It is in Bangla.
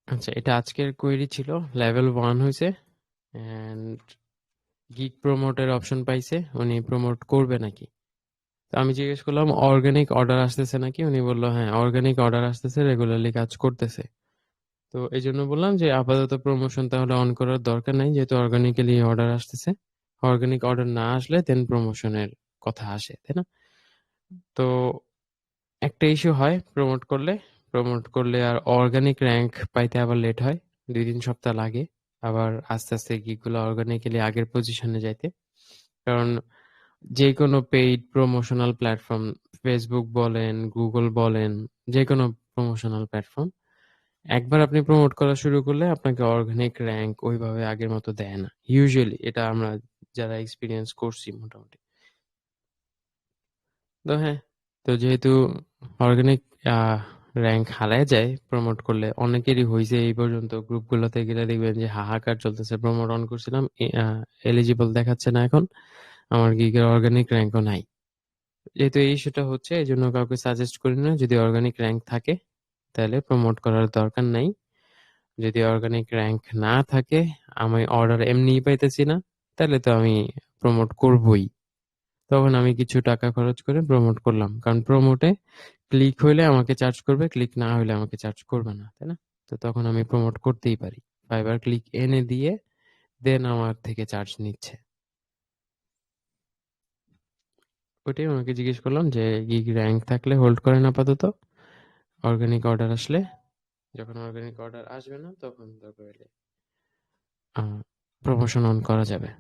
আচ্ছা, এটা আজকের কোয়েরি ছিল। লেভেল 1 হইছে অ্যান্ড গিগ প্রমোটের অপশন পাইছে। উনি প্রমোট করবে নাকি? তো আমি জিজ্ঞেস করলাম অর্গানিক অর্ডার আসতেছে নাকি? উনি বলল হ্যাঁ, অর্গানিক অর্ডার আসতেছে, রেগুলারলি কাজ করতেছে। তো এইজন্য বললাম যে আপাতত প্রমোশন তাহলে অন করার দরকার নাই, যেহেতু অর্গানিক্যালি অর্ডার আসতেছে। অর্গানিক অর্ডার না আসলে দেন প্রমোশনের কথা আসে, তাই না? তো একটা ইস্যু হয় প্রমোট করলে আর অর্গানিক র্যাঙ্ক পাইতে আবার লেট হয়, 2-3 সপ্তাহ লাগে আবার আস্তে আস্তে গিকগুলো অর্গানিক্যালি আগের পজিশনে যাইতে। কারণ যে কোনো পেইড প্রমোশনাল প্ল্যাটফর্ম, ফেসবুক বলেন, গুগল বলেন, যে কোনো প্রমোশনাল প্ল্যাটফর্ম, একবার আপনি প্রমোট করা শুরু করলে আপনাকে অর্গানিক র্যাঙ্ক ওইভাবে আগের মতো দেয় না ইউজুয়ালি। এটা আমরা যারা এক্সপিরিয়েন্স করছি মোটামুটি। তো হ্যাঁ, তো যেহেতু অর্গানিক র্যাঙ্ক হারায় যায় প্রমোট করলে, অনেকেরই হয়েছে এই পর্যন্ত। গ্রুপগুলোতে গেলে দেখবেন যে হাহাকার চলতেছে, প্রমোট অন করছিলাম, এলিজিবল দেখাচ্ছে না এখন, আমার গিগের অর্গানিক র্যাঙ্কও নাই। যেহেতু এই ইস্যুটা হচ্ছে, এই জন্য কাউকে সাজেস্ট করি না, যদি অর্গানিক র্যাঙ্ক থাকে তাহলে প্রমোট করার দরকার নাই। যদি অর্গানিক র্যাঙ্ক না থাকে, আমি অর্ডার এমনিই পাইতেছি না, তাহলে তো আমি প্রমোট করবই। তখন আমি কিছু টাকা খরচ করে প্রমোট করলাম, কারণ প্রমোটে ক্লিক হইলে আমাকে চার্জ করবে, ক্লিক না হইলে আমাকে চার্জ করবে না, তাই না? তো তখন আমি প্রমোট করতেই পারি। 5 ক্লিক এনে দিয়ে দেন আমার থেকে চার্জ নিচ্ছে। ওইটাই ওনাকে জিজ্ঞেস করলাম যে গিগ র্যাঙ্ক থাকলে হোল্ড করেন আপাতত, অর্গানিক অর্ডার আসলে, যখন অর্গানিক অর্ডার আসবে না তখন দরকার হলে প্রমোশন অন করা যাবে।